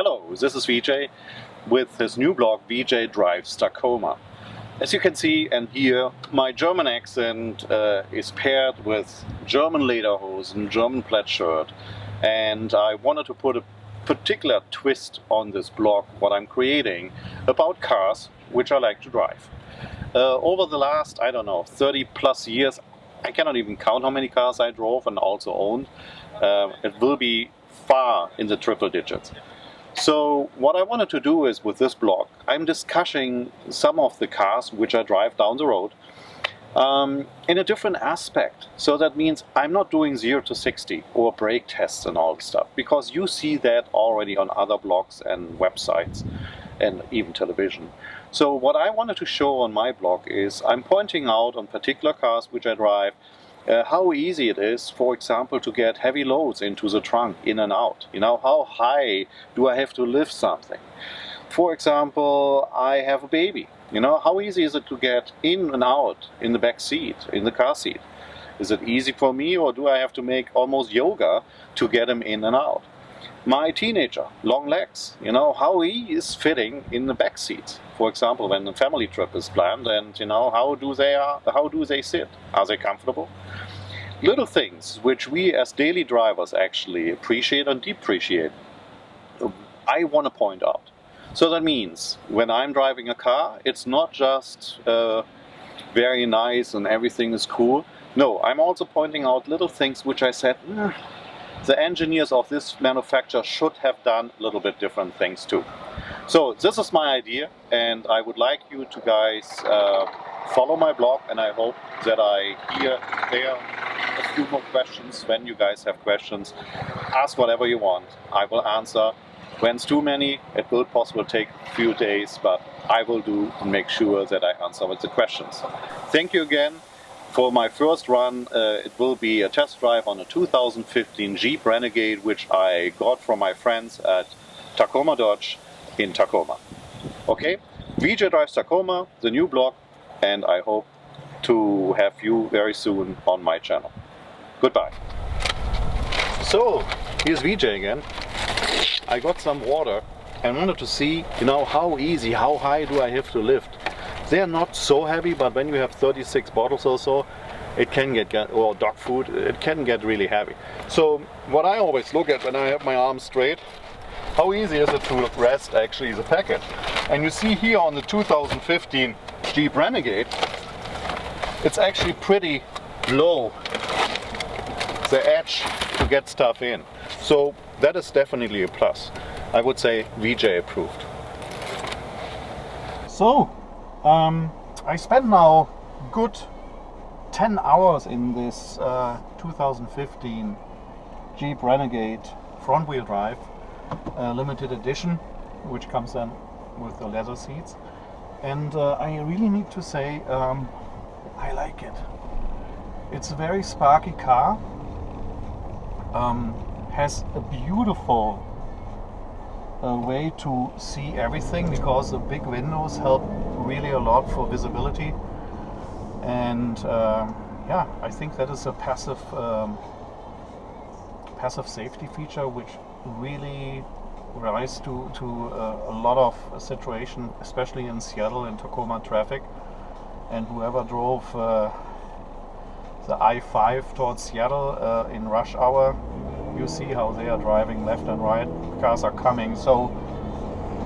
Hello, this is VJ with his new blog VJ Drives Tacoma. As you can see and hear, my German accent is paired with German lederhosen, German plaid shirt, and I wanted to put a particular twist on this blog, what I'm creating, about cars which I like to drive. Over the last, I don't know, 30 plus years, I cannot even count how many cars I drove and also owned. It will be far in the triple digits. So what I wanted to do is, with this blog, I'm discussing some of the cars which I drive down the road in a different aspect. So that means I'm not doing 0 to 60 or brake tests and all this stuff, because you see that already on other blogs and websites and even television. So what I wanted to show on my blog is I'm pointing out on particular cars which I drive how easy it is, for example, to get heavy loads into the trunk, in and out. You know, how high do I have to lift something? For example, I have a baby. You know, how easy is it to get in and out in the back seat, in the car seat? Is it easy for me, or do I have to make almost yoga to get him in and out? My teenager, long legs, you know, how he is fitting in the back seats. For example, when a family trip is planned, and you know, how do they sit? Are they comfortable? Little things which we as daily drivers actually appreciate and depreciate, I want to point out. So that means when I'm driving a car, it's not just very nice and everything is cool. No, I'm also pointing out little things which I said, the engineers of this manufacturer should have done a little bit different things too. So this is my idea, and I would like you to guys follow my blog, and I hope that I hear there a few more questions. When you guys have questions, ask whatever you want. I will answer. When it's too many, it will possibly take a few days, but I will do and make sure that I answer with the questions. Thank you again. For my first run, it will be a test drive on a 2015 Jeep Renegade, which I got from my friends at Tacoma Dodge in Tacoma. Okay, VJ Drives Tacoma, the new blog, and I hope to have you very soon on my channel. Goodbye. So, here's VJ again. I got some water and wanted to see, you know, how easy, how high do I have to lift? They are not so heavy, but when you have 36 bottles or so, it can get, or dog food, it can get really heavy. So what I always look at when I have my arms straight, how easy is it to rest actually the package? And you see here on the 2015 Jeep Renegade, it's actually pretty low, the edge to get stuff in. So that is definitely a plus. I would say VJ approved. So, I spent now good 10 hours in this 2015 Jeep Renegade front-wheel drive limited edition, which comes then with the leather seats. And I really need to say, I like it. It's a very sparky car, has a beautiful way to see everything, because the big windows help really a lot for visibility. And yeah, I think that is a passive passive safety feature, which really rise to a lot of situation, especially in Seattle and Tacoma traffic. And whoever drove the I-5 towards Seattle in rush hour, you see how they are driving left and right. Cars are coming. So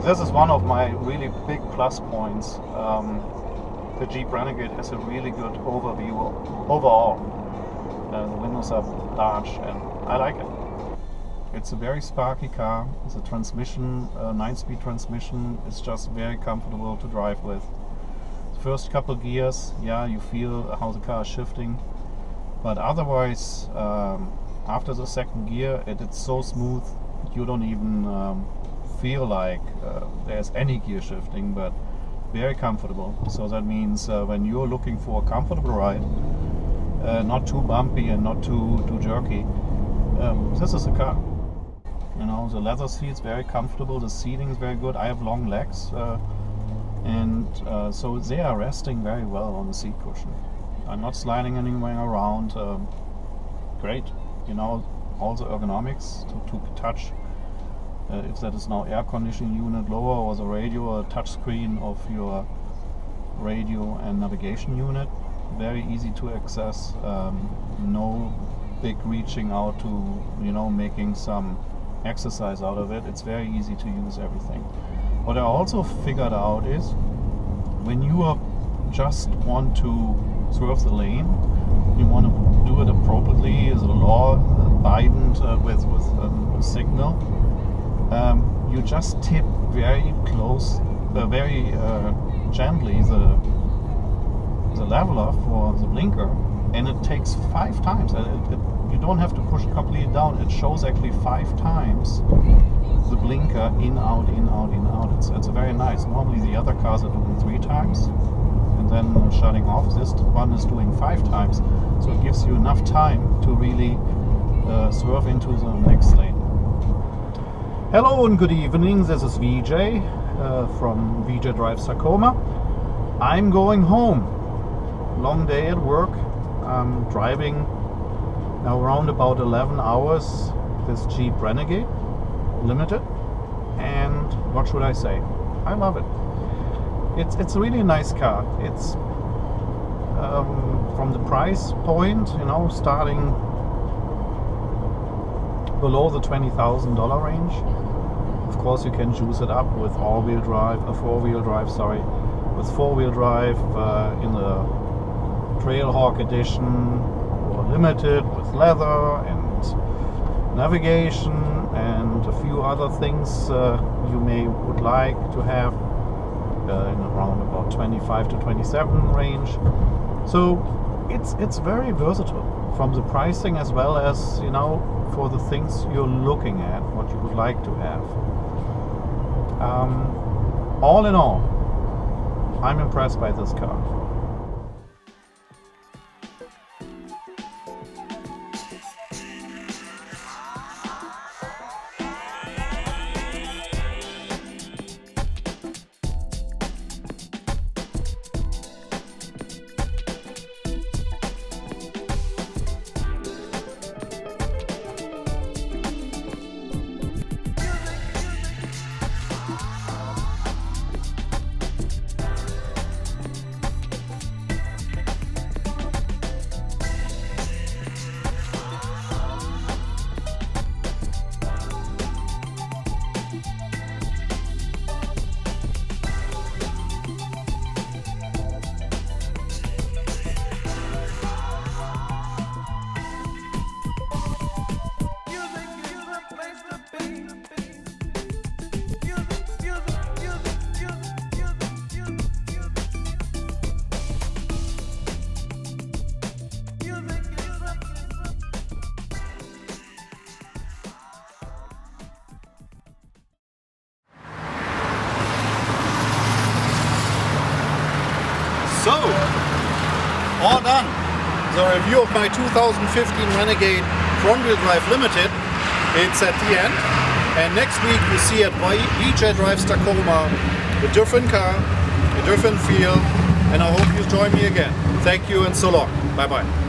this is one of my really big plus points. The Jeep Renegade has a really good overview overall. The windows are large and I like it. It's a very sparky car. The transmission, 9-speed transmission, is just very comfortable to drive with. The first couple gears, yeah, you feel how the car is shifting, but otherwise, after the second gear, it's so smooth you don't even feel like there's any gear shifting, but very comfortable. So that means when you're looking for a comfortable ride, not too bumpy and not too jerky, this is a car. You know, the leather seat's very comfortable, the seating is very good. I have long legs, and so they are resting very well on the seat cushion. I'm not sliding anywhere around. Great, you know, all the ergonomics to touch. If that is now air conditioning unit lower or the radio or touch screen of your radio and navigation unit, very easy to access. No big reaching out to, you know, making some exercise out of it. It's very easy to use everything. What I also figured out is when you just want to swerve the lane, you want to do it appropriately, as a law abidant with a signal. You just tip very close, very gently the leveler for the blinker, and it takes 5 times. You don't have to push it completely down. It shows actually 5 times the blinker in, out, in, out, in, out. It's very nice. Normally the other cars are doing 3 times and then shutting off. This one is doing 5 times, so it gives you enough time to really swerve into the next lane. Hello and good evening. This is VJ from VJ Drives Tacoma. I'm going home. Long day at work. I'm driving now around about 11 hours this Jeep Renegade Limited, and what should I say? I love it. It's a really nice car. It's from the price point, you know, starting below the $20,000 range. Of course, you can juice it up with all-wheel drive, four-wheel drive, sorry, with four-wheel drive in the Trailhawk edition or limited with leather and navigation and a few other things you would like to have in around about 25 to 27 range. So it's very versatile from the pricing as well as, you know, for the things you're looking at, what you would like to have. All in all, I'm impressed by this car. So, all done. The review of my 2015 Renegade front-wheel drive limited. It's at the end. And next week you see at VJ Drives Tacoma a different car, a different feel, and I hope you join me again. Thank you and so long. Bye bye.